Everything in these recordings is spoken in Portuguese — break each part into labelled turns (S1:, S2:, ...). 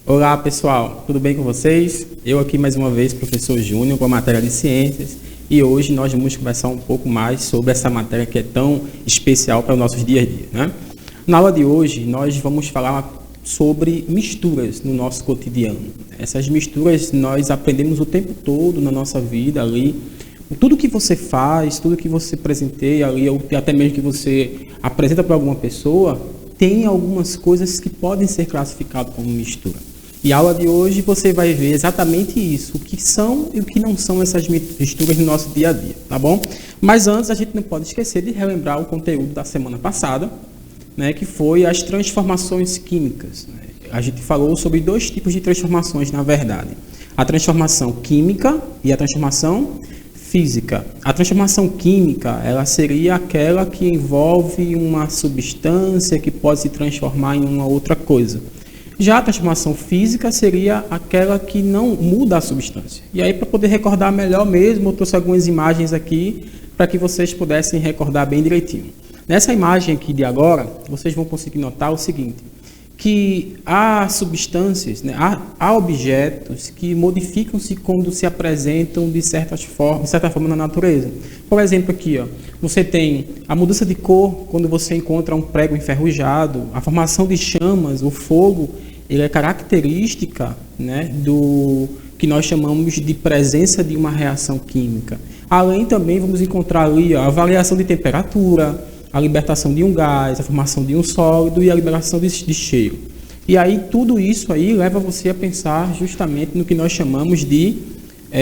S1: Olá pessoal, tudo bem com vocês? Eu aqui mais uma vez, professor Júnior, com a matéria de ciências, e hoje nós vamos conversar um pouco mais sobre essa matéria que é tão especial para os nossos dia a dia, né? Na aula de hoje nós vamos falar sobre misturas no nosso cotidiano. Essas misturas nós aprendemos o tempo todo na nossa vida ali. Tudo que você faz, tudo que você presenteia ali, ou até mesmo que você apresenta para alguma pessoa, tem algumas coisas que podem ser classificadas como mistura. E a aula de hoje você vai ver exatamente isso, o que são e o que não são essas misturas no nosso dia a dia, tá bom? Mas antes a gente não pode esquecer de relembrar o conteúdo da semana passada, né, que foi as transformações químicas. A gente falou sobre dois tipos de transformações, na verdade. A transformação química e a transformação física. A transformação química, ela seria aquela que envolve uma substância que pode se transformar em uma outra coisa. Já a transformação física seria aquela que não muda a substância. E aí, para poder recordar melhor mesmo, eu trouxe algumas imagens aqui para que vocês pudessem recordar bem direitinho. Nessa imagem aqui de agora, vocês vão conseguir notar o seguinte, que há substâncias, né, há objetos que modificam-se quando se apresentam de certa forma na natureza. Por exemplo, aqui, ó, você tem a mudança de cor quando você encontra um prego enferrujado, a formação de chamas, o fogo, ele é característica, né, do que nós chamamos de presença de uma reação química. Além também vamos encontrar ali ó, a variação de temperatura, a libertação de um gás, a formação de um sólido e a liberação de cheiro. E aí tudo isso aí leva você a pensar justamente no que nós chamamos de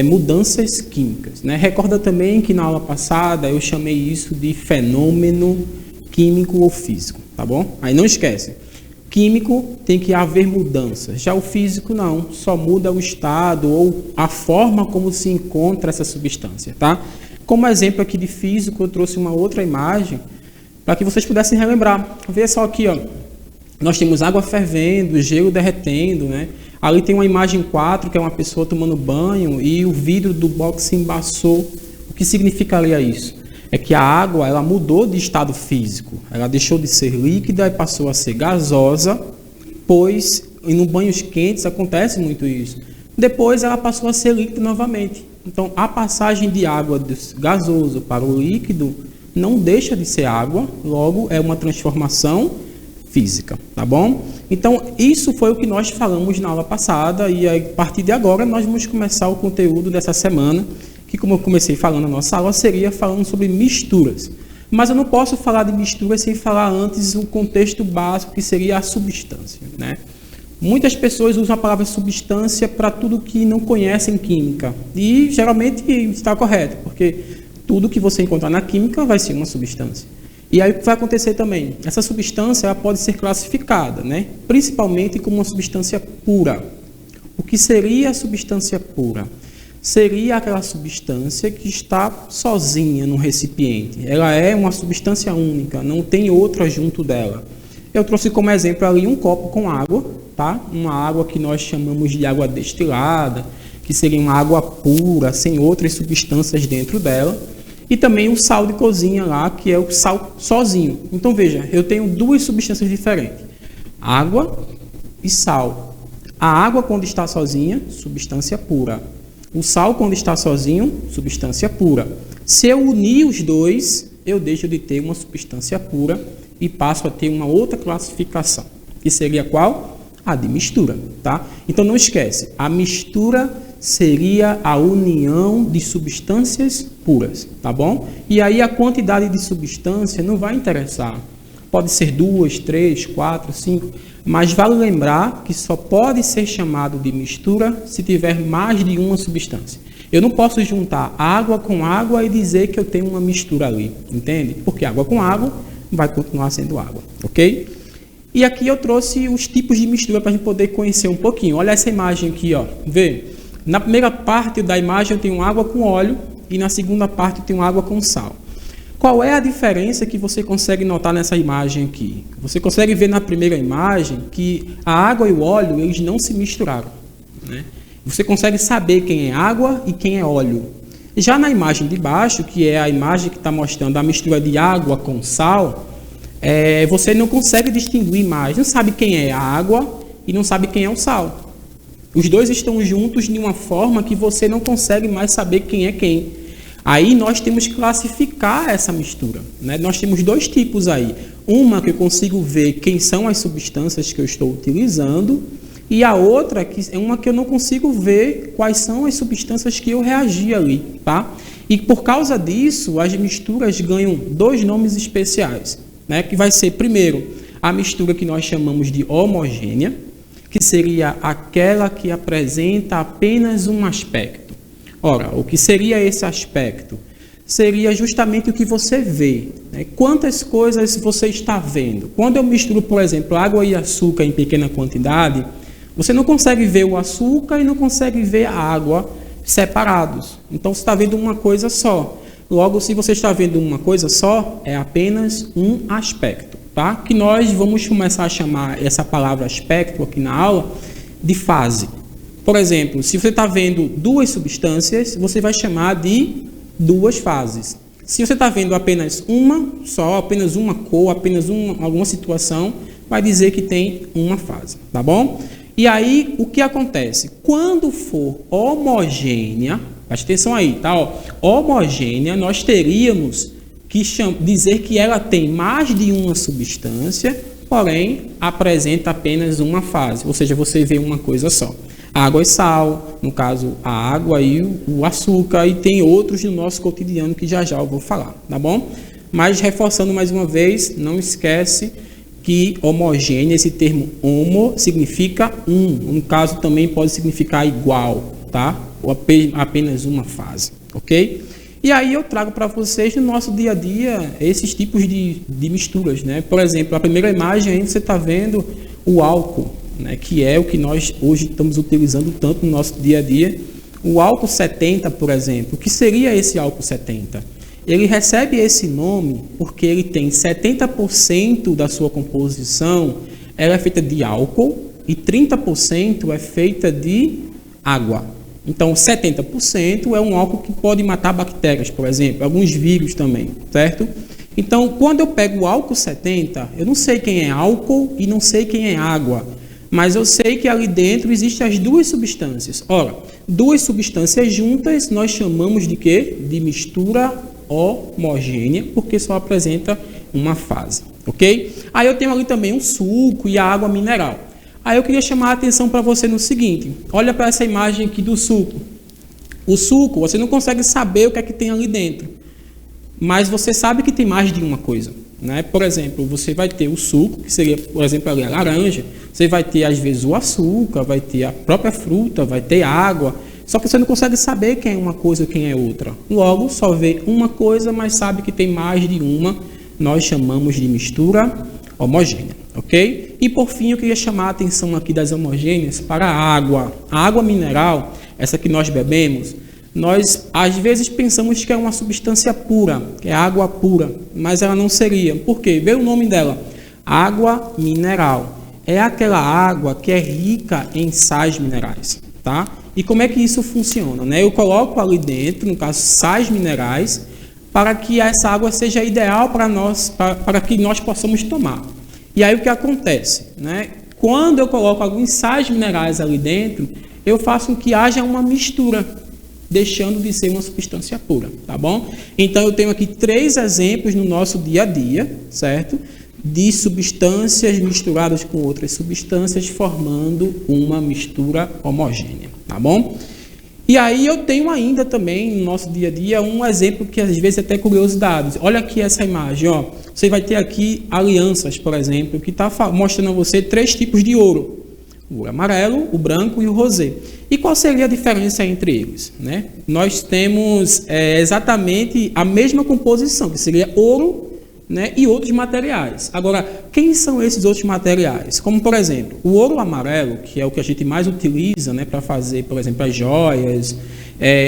S1: mudanças químicas, né? Recorda também que na aula passada eu chamei isso de fenômeno químico ou físico, tá bom? Aí não esquece, químico tem que haver mudanças, já o físico não, só muda o estado ou a forma como se encontra essa substância, tá? Como exemplo aqui de físico eu trouxe uma outra imagem para que vocês pudessem relembrar. Veja só aqui, ó, nós temos água fervendo, gelo derretendo, né? Ali tem uma imagem 4, que é uma pessoa tomando banho e o vidro do box embaçou. O que significaria isso? É que a água ela mudou de estado físico. Ela deixou de ser líquida e passou a ser gasosa, pois em banhos quentes acontece muito isso. Depois ela passou a ser líquida novamente. Então, a passagem de água do gasoso para o líquido não deixa de ser água, logo é uma transformação física, tá bom? Então, isso foi o que nós falamos na aula passada e a partir de agora nós vamos começar o conteúdo dessa semana, que como eu comecei falando na nossa aula, seria falando sobre misturas. Mas eu não posso falar de misturas sem falar antes o contexto básico, que seria a substância, né? Muitas pessoas usam a palavra substância para tudo que não conhecem química e geralmente está correto, porque tudo que você encontrar na química vai ser uma substância. E aí o que vai acontecer também? Essa substância ela pode ser classificada, né? Principalmente como uma substância pura. O que seria a substância pura? Seria aquela substância que está sozinha no recipiente. Ela é uma substância única, não tem outra junto dela. Eu trouxe como exemplo ali um copo com água, tá? Uma água que nós chamamos de água destilada, que seria uma água pura, sem outras substâncias dentro dela. E também o sal de cozinha lá, que é o sal sozinho. Então veja, eu tenho duas substâncias diferentes, água e sal. A água quando está sozinha, substância pura. O sal quando está sozinho, substância pura. Se eu unir os dois, eu deixo de ter uma substância pura e passo a ter uma outra classificação, que seria qual? A de mistura, tá? Então não esquece, a mistura seria a união de substâncias puras, tá bom? E aí a quantidade de substância não vai interessar. Pode ser 2, 3, 4, 5, mas vale lembrar que só pode ser chamado de mistura se tiver mais de uma substância. Eu não posso juntar água com água e dizer que eu tenho uma mistura ali, entende? Porque água com água vai continuar sendo água, ok? E aqui eu trouxe os tipos de mistura para a gente poder conhecer um pouquinho. Olha essa imagem aqui, ó. Vê? Na primeira parte da imagem eu tenho água com óleo e na segunda parte eu tenho água com sal. Qual é a diferença que você consegue notar nessa imagem aqui? Você consegue ver na primeira imagem que a água e o óleo eles não se misturaram, né? Você consegue saber quem é água e quem é óleo. Já na imagem de baixo, que é a imagem que está mostrando a mistura de água com sal, você não consegue distinguir mais, não sabe quem é a água e não sabe quem é o sal. Os dois estão juntos de uma forma que você não consegue mais saber quem é quem. Aí nós temos que classificar essa mistura, né? Nós temos dois tipos aí. Uma que eu consigo ver quem são as substâncias que eu estou utilizando, e a outra que é uma que eu não consigo ver quais são as substâncias que eu reagi ali, tá? E por causa disso, as misturas ganham dois nomes especiais, né? Que vai ser, primeiro, a mistura que nós chamamos de homogênea, que seria aquela que apresenta apenas um aspecto. Ora, o que seria esse aspecto? Seria justamente o que você vê, né? Quantas coisas você está vendo. Quando eu misturo, por exemplo, água e açúcar em pequena quantidade, você não consegue ver o açúcar e não consegue ver a água separados. Então, você está vendo uma coisa só. Logo, se você está vendo uma coisa só, é apenas um aspecto, tá? Que nós vamos começar a chamar essa palavra aspecto aqui na aula de fase. Por exemplo, se você está vendo duas substâncias, você vai chamar de duas fases. Se você está vendo apenas uma só, apenas uma cor, apenas alguma situação, vai dizer que tem uma fase, tá bom? E aí, o que acontece? Quando for homogênea, preste atenção aí, tá? Ó, homogênea, nós teríamos que dizer que ela tem mais de uma substância, porém, apresenta apenas uma fase, ou seja, você vê uma coisa só. Água e sal, no caso, a água e o açúcar, e tem outros no nosso cotidiano que já eu vou falar, tá bom? Mas, reforçando mais uma vez, não esquece que homogênea, esse termo homo, significa um. No caso, também pode significar igual, tá? Ou apenas uma fase, ok? E aí eu trago para vocês no nosso dia a dia esses tipos de misturas, né? Por exemplo, a primeira imagem aí você está vendo o álcool, né? Que é o que nós hoje estamos utilizando tanto no nosso dia a dia. O álcool 70, por exemplo, o que seria esse álcool 70? Ele recebe esse nome porque ele tem 70% da sua composição ela é feita de álcool e 30% é feita de água. Então, 70% é um álcool que pode matar bactérias, por exemplo, alguns vírus também, certo? Então, quando eu pego o álcool 70, eu não sei quem é álcool e não sei quem é água, mas eu sei que ali dentro existem as duas substâncias. Ora, duas substâncias juntas nós chamamos de quê? De mistura homogênea, porque só apresenta uma fase, ok? Aí eu tenho ali também um suco e a água mineral. Aí eu queria chamar a atenção para você no seguinte, olha para essa imagem aqui do suco. O suco, você não consegue saber o que é que tem ali dentro, mas você sabe que tem mais de uma coisa, né? Por exemplo, você vai ter o suco, que seria, por exemplo, ali a laranja, você vai ter às vezes o açúcar, vai ter a própria fruta, vai ter água, só que você não consegue saber quem é uma coisa ou quem é outra. Logo, só vê uma coisa, mas sabe que tem mais de uma, nós chamamos de mistura homogênea, ok? E por fim, eu queria chamar a atenção aqui das homogêneas para a água. A água mineral, essa que nós bebemos, nós às vezes pensamos que é uma substância pura, que é água pura, mas ela não seria. Por quê? Vê o nome dela, água mineral. É aquela água que é rica em sais minerais, tá? E como é que isso funciona, né? Eu coloco ali dentro, no caso, sais minerais, para que essa água seja ideal para nós, para que nós possamos tomar. E aí o que acontece, né? Quando eu coloco alguns sais minerais ali dentro, eu faço com que haja uma mistura, deixando de ser uma substância pura, tá bom? Então eu tenho aqui 3 exemplos no nosso dia a dia, certo? De substâncias misturadas com outras substâncias, formando uma mistura homogênea, tá bom? E aí eu tenho ainda também no nosso dia a dia um exemplo que às vezes é até curiosidade. Olha aqui essa imagem, ó. Você vai ter aqui alianças, por exemplo, que está mostrando a você 3 tipos de ouro. O ouro amarelo, o branco e o rosé. E qual seria a diferença entre eles, né? Nós temos exatamente a mesma composição, que seria ouro, né, e outros materiais. Agora, quem são esses outros materiais? Como, por exemplo, o ouro amarelo, que é o que a gente mais utiliza, né, para fazer, por exemplo, as joias,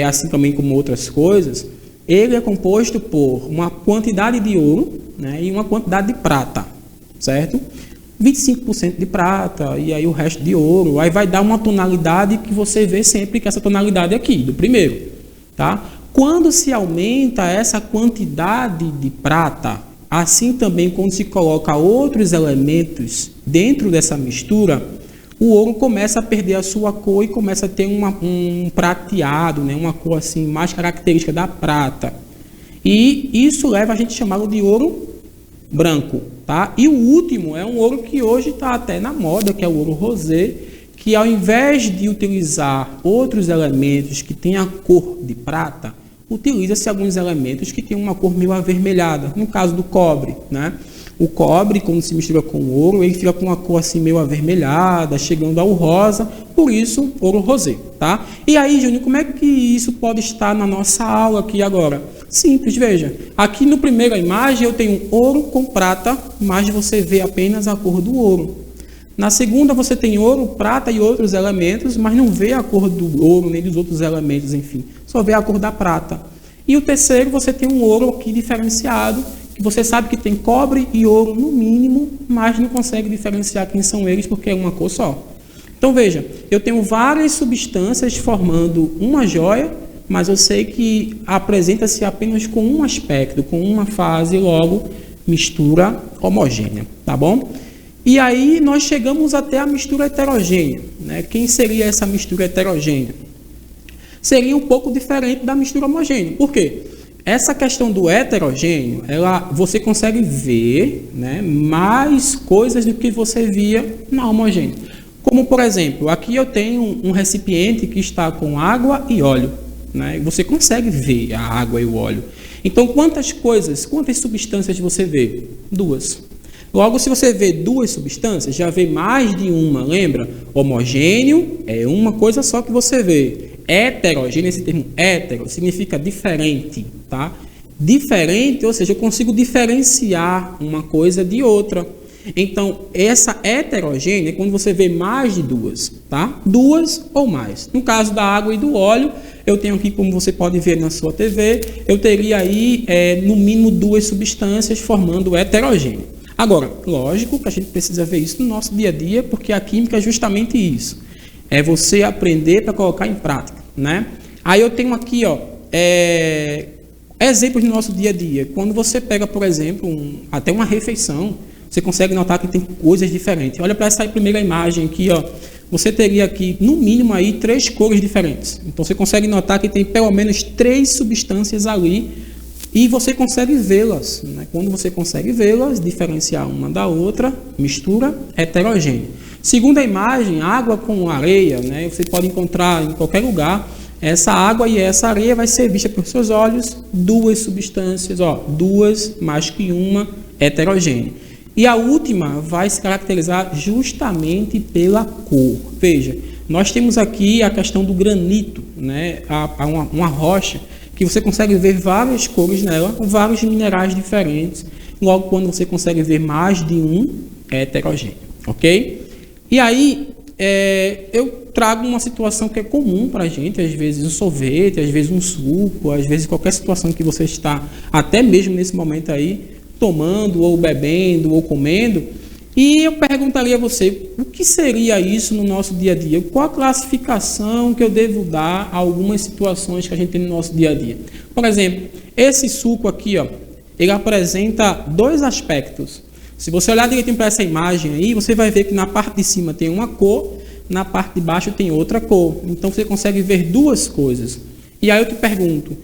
S1: assim também como outras coisas, ele é composto por uma quantidade de ouro, né, e uma quantidade de prata, certo? 25% de prata e aí o resto de ouro. Aí vai dar uma tonalidade que você vê sempre que essa tonalidade aqui, do primeiro, tá? Quando se aumenta essa quantidade de prata, assim também quando se coloca outros elementos dentro dessa mistura, o ouro começa a perder a sua cor e começa a ter um prateado, né? Uma cor assim mais característica da prata. E isso leva a gente a chamá-lo de ouro branco, tá? E o último é um ouro que hoje está até na moda, que é o ouro rosé, que ao invés de utilizar outros elementos que têm a cor de prata, utiliza-se alguns elementos que têm uma cor meio avermelhada. No caso do cobre, né? O cobre, quando se mistura com o ouro, ele fica com uma cor assim meio avermelhada, chegando ao rosa, por isso ouro rosé, tá? E aí, Júnior, como é que isso pode estar na nossa aula aqui agora? Simples, veja. Aqui no primeira imagem eu tenho ouro com prata, mas você vê apenas a cor do ouro. Na segunda você tem ouro, prata e outros elementos, mas não vê a cor do ouro nem dos outros elementos, enfim. Só vê a cor da prata. E o terceiro você tem um ouro aqui diferenciado, que você sabe que tem cobre e ouro no mínimo, mas não consegue diferenciar quem são eles porque é uma cor só. Então veja, eu tenho várias substâncias formando uma joia, mas eu sei que apresenta-se apenas com um aspecto, com uma fase, logo mistura homogênea, tá bom? E aí nós chegamos até a mistura heterogênea, né? Quem seria essa mistura heterogênea? Seria um pouco diferente da mistura homogênea. Por quê? Essa questão do heterogêneo, você consegue ver, né, mais coisas do que você via na homogênea. Como, por exemplo, aqui eu tenho um recipiente que está com água e óleo, né? Você consegue ver a água e o óleo. Então, quantas substâncias você vê? Duas. Logo, se você vê duas substâncias, já vê mais de uma, lembra? Homogêneo é uma coisa só que você vê. Heterogêneo, esse termo hétero, significa diferente, tá? Diferente, ou seja, eu consigo diferenciar uma coisa de outra. Então, essa heterogênea é quando você vê mais de duas, tá? Duas ou mais. No caso da água e do óleo, eu tenho aqui, como você pode ver na sua TV, eu teria aí, no mínimo, duas substâncias formando heterogêneo. Agora, lógico que a gente precisa ver isso no nosso dia a dia, porque a química é justamente isso. É você aprender para colocar em prática, né? Aí eu tenho aqui, ó, exemplos do nosso dia a dia. Quando você pega, por exemplo, até uma refeição, você consegue notar que tem coisas diferentes. Olha para essa primeira imagem aqui, ó. Você teria aqui, no mínimo, aí 3 cores diferentes. Então, você consegue notar que tem pelo menos 3 substâncias ali e você consegue vê-las, né? Quando você consegue vê-las, diferenciar uma da outra, mistura heterogênea. Segunda imagem, água com areia, né? Você pode encontrar em qualquer lugar. Essa água e essa areia vai ser vista por seus olhos, duas substâncias, ó, duas mais que uma heterogênea. E a última vai se caracterizar justamente pela cor. Veja, nós temos aqui a questão do granito, né? Uma rocha que você consegue ver várias cores nela, vários minerais diferentes. Logo, quando você consegue ver mais de um, é heterogêneo, ok? E aí, eu trago uma situação que é comum para a gente, às vezes um sorvete, às vezes um suco, às vezes qualquer situação que você está, até mesmo nesse momento aí, tomando, ou bebendo, ou comendo. E eu perguntaria a você, o que seria isso no nosso dia a dia? Qual a classificação que eu devo dar a algumas situações que a gente tem no nosso dia a dia? Por exemplo, esse suco aqui, ó, ele apresenta 2 aspectos. Se você olhar direitinho para essa imagem aí, você vai ver que na parte de cima tem uma cor, na parte de baixo tem outra cor. Então, você consegue ver 2 coisas. E aí eu te pergunto,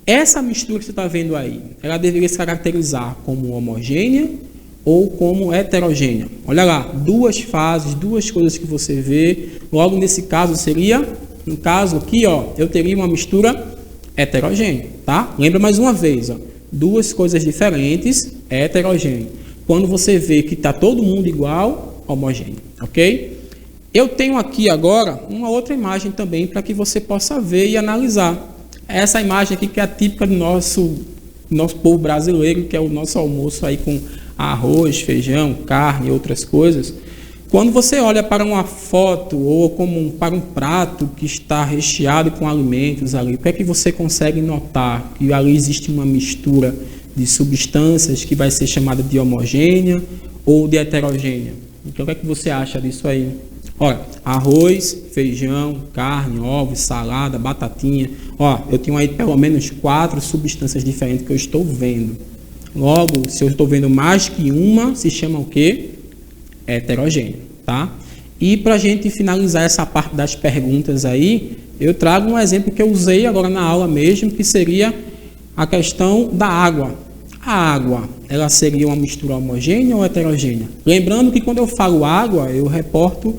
S1: essa mistura que você está vendo aí, ela deveria se caracterizar como homogênea ou como heterogênea? Olha lá, 2 fases, 2 coisas que você vê. Logo, nesse caso, seria, no caso aqui, ó, eu teria uma mistura heterogênea, tá? Lembra mais uma vez, ó, 2 coisas diferentes, heterogênea. Quando você vê que está todo mundo igual, homogêneo, ok? Eu tenho aqui agora uma outra imagem também para que você possa ver e analisar. Essa imagem aqui que é a típica do nosso povo brasileiro, que é o nosso almoço aí com arroz, feijão, carne e outras coisas. Quando você olha para uma foto ou para um prato que está recheado com alimentos ali, o que é que você consegue notar? Que ali existe uma mistura de substâncias que vai ser chamada de homogênea ou de heterogênea. Então, o que é que você acha disso aí? Olha, arroz, feijão, carne, ovos, salada, batatinha. Ó, eu tenho aí pelo menos 4 substâncias diferentes que eu estou vendo. Logo, se eu estou vendo mais que uma, se chama o quê? Heterogêneo, tá? E para a gente finalizar essa parte das perguntas aí, eu trago um exemplo que eu usei agora na aula mesmo, que seria a questão da água. A água, ela seria uma mistura homogênea ou heterogênea? Lembrando que quando eu falo água, eu reporto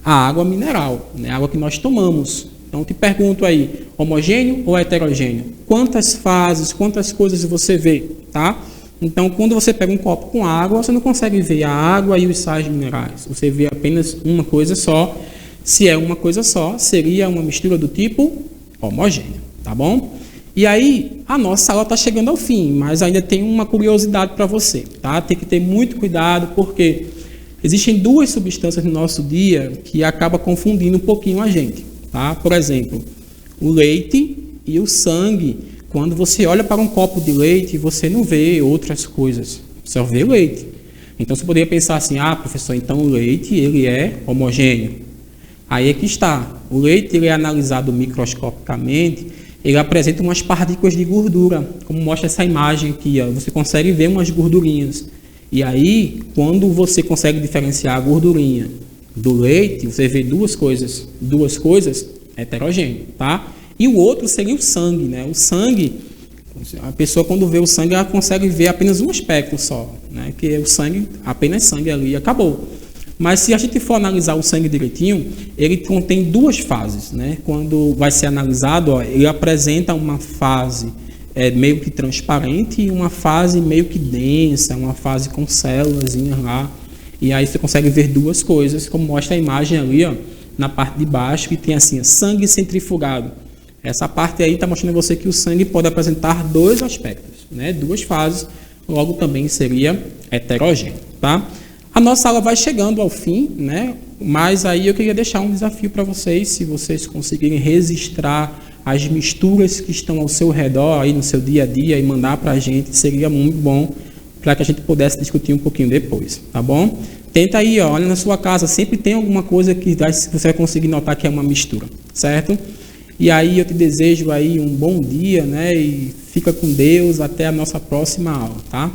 S1: a água mineral, né? A água que nós tomamos. Então, eu te pergunto aí, homogêneo ou heterogêneo? Quantas fases, quantas coisas você vê, tá? Então, quando você pega um copo com água, você não consegue ver a água e os sais minerais. Você vê apenas uma coisa só. Se é uma coisa só, seria uma mistura do tipo homogênea, tá bom? E aí, a nossa aula está chegando ao fim, mas ainda tem uma curiosidade para você, tá? Tem que ter muito cuidado, porque existem duas substâncias no nosso dia que acabam confundindo um pouquinho a gente, tá? Por exemplo, o leite e o sangue. Quando você olha para um copo de leite, você não vê outras coisas, só vê o leite. Então, você poderia pensar assim, professor, então o leite ele é homogêneo. Aí é que está, o leite ele é analisado microscopicamente, ele apresenta umas partículas de gordura, como mostra essa imagem aqui, ó. Você consegue ver umas gordurinhas. E aí, quando você consegue diferenciar a gordurinha do leite, você vê duas coisas heterogêneas, tá? E o outro seria o sangue, né? O sangue, a pessoa quando vê o sangue, ela consegue ver apenas um aspecto só, né? Que o sangue, apenas sangue ali e acabou. Mas se a gente for analisar o sangue direitinho, ele contém duas fases, né? Quando vai ser analisado, ó, ele apresenta uma fase meio que transparente e uma fase meio que densa, uma fase com células lá. E aí você consegue ver duas coisas, como mostra a imagem ali, ó, na parte de baixo, que tem assim, sangue centrifugado. Essa parte aí está mostrando a você que o sangue pode apresentar dois aspectos, né? Duas fases, logo também seria heterogêneo, tá? A nossa aula vai chegando ao fim, né? Mas aí eu queria deixar um desafio para vocês, se vocês conseguirem registrar as misturas que estão ao seu redor, aí no seu dia a dia, e mandar para a gente, seria muito bom para que a gente pudesse discutir um pouquinho depois, tá bom? Tenta aí, ó, olha na sua casa, sempre tem alguma coisa que você vai conseguir notar que é uma mistura, certo? E aí eu te desejo aí um bom dia, né? E fica com Deus, até a nossa próxima aula, tá?